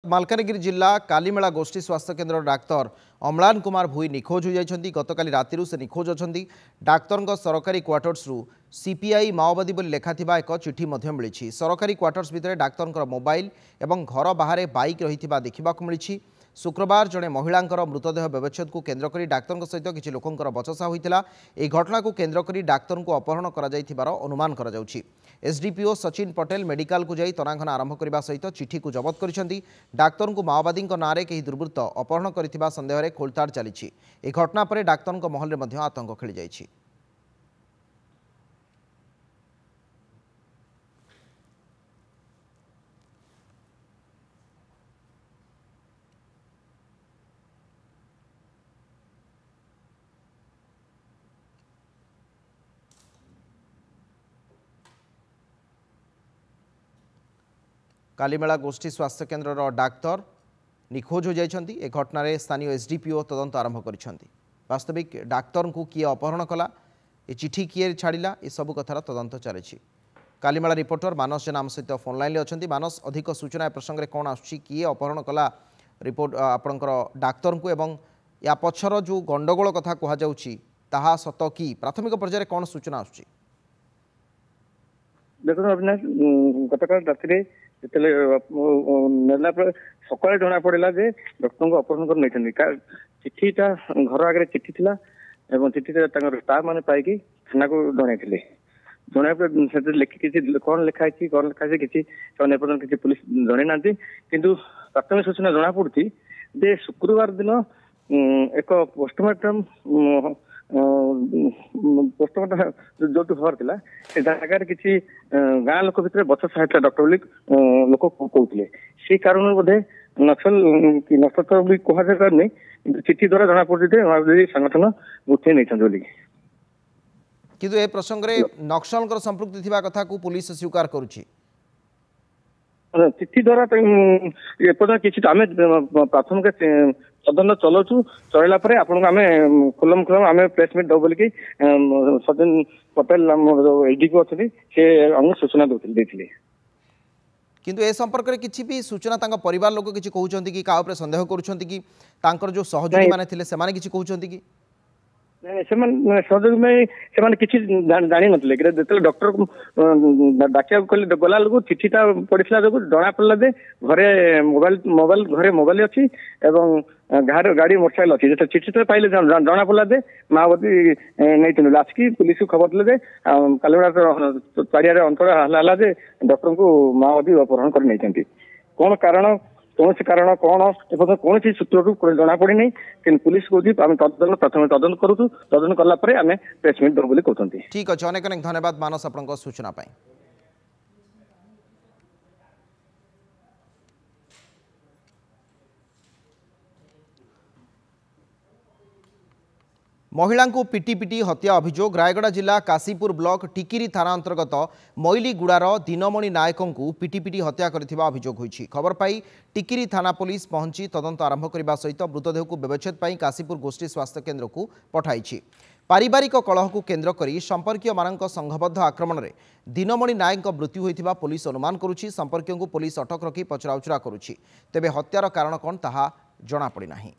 मालकानगिरी जिला कालीमेला गोष्ठी स्वास्थ्य केन्द्र डाक्तर अम्लान कुमार भुई निखोज हो जाती गतकाली राति से निखोज अच्छा डाक्तर सरकारी क्वार्टर्स सीपीआई माओवादी बोली लेखाथिबा एक चिठी मिली सरकारी क्वार्टर्स भितर डाक्तर मोबाइल एवं घर बाहर बाइक रही देखा मिली। शुक्रवार जड़े महिला मृतदेह व्यवच्छेद को केन्द्र कर डाक्तर सहित किसी लोकंर बचसा होता घटना को केन्द्र कर डाक्तर को अपहरण कर अनुमान कर एसडीपीओ सचिन पटेल मेडिकल को जाई तनाघना आरंभ करने सहित चिठी को जबत कर डाक्तर को माओवादी नारे कई दुर्वृत्त अपहरण कर सन्देह में खोलताड़ चली घटना पर डाक्तर महल में आतंक खेली जाइछि। कालीमेला गोष्ठी स्वास्थ्य केन्द्र डाक्तर निखोज हो जाती ए घटना स्थानीय एसडीपीओ तदंत आरंभ कर वास्तविक डाक्तर को किए अपहरण कला ए चिठी किए छाड़ा ये सबू कथार तदंत चली। कालीमेला रिपोर्टर मानस जेना आम सहित फोन लाइन अच्छा मानस अधिक सूचना ए प्रसंग में कौन आए अपहरण कला रिपोर्ट आपणकर डाक्तर को एवं या पछर जो गंडगोल कथा कह सत कि प्राथमिक पर्यायर कौन सूचना आसुची? देखो अविनाश गतकाल राति नेला सकाଳେ जना पड़ा जे डॉक्टर को अपहरण कर नहीं चिठीटा घर आगे चिठी थिला एवं चिठी स्टाफ मैंने पाई थाना को जन जन लिखिकी कौन लिखाई कौन लिखाई किसी किसी पुलिस जन ना किंतु प्राथमिक सूचना जना पड़ी जे शुक्रवार दिन एक पोस्टमार्टम जो हर था से जगह किसी गाँ लोक भितर बच सहायता डॉक्टर बोली लोक कहते से कारण बोधे नक्सल कि नक्सल भी कह नहीं चिठी द्वारा जना पड़े संगठन उठे नहीं बोली किंतु ए प्रसंग रे नक्सल संपृक्ति थिबा कथा को पुलिस स्वीकार करुछि। चिठी द्वारा किसी आम प्राथमिक तदन चलाऊ चलला आपन खुलम खुलम आम प्रेस मीट दो बोलिकी सचिन पटेल एसडीपीओ अच्छे से आम सूचना देते किंतु ए संपर्क में किसी भी सूचना तांका परिवार लोक किसी कहउछंती कि का ऊपर संदेह करूछंती कि तांकर जो सहयोगी माने थिले से माने किसी कहउछंती कि सहयोग में से किसी जानी नथिले कि डॉक्टर डाकिया गला लोग चिठीटा पड़ा जो जना पड़ा जे घरे मोबाइल घरे मोबाइल अच्छी एवं गाड़ी मोटरसाइकेल अच्छी जो चिठी तो पाइले जना पड़ा जे माओवादी नहीं आसिक पुलिस को खबर देले कालीमेला चारिया अंचल है जे डॉक्टर को माओवादी अपहरण कर नहीं कौन कारण कौन से कारण कौन कौन सूत्र जना पड़ी नहीं कि पुलिस को प्रथम तदन करूँ तदन कलापर आम प्रेस मीट दो कहते। ठीक अच्छे अनेक अनेक धन्यवाद मानस आपन सूचना पाई। महिला को पिटी पिटी हत्या अभियोग रायगड़ा जिला काशीपुर ब्लॉक टिकिरी थाना अंतर्गत मैलीगुड़ार दिनमणि नायक को पिटी पिटी हत्या करथिबा अभियोग होईछि। खबर पाई टिकिरी थाना पुलिस पहुंची तदंत आरंभ करने सहित मृतदेह को व्यवच्छेद पाई काशीपुर गोष्ठी स्वास्थ्य केन्द्र को पठाई। पारिवारिक कलह को केन्द्र करी संपर्कीय मानक संघबद्ध आक्रमण में दिनमणि नायक मृत्यु होइथिबा पुलिस अनुमान करुछि। संपर्कीय को पुलिस अटक रखी पचराउचरा करुछि। तेबे हत्यार कारण कौन ताहा जଣା पड़ी नाही।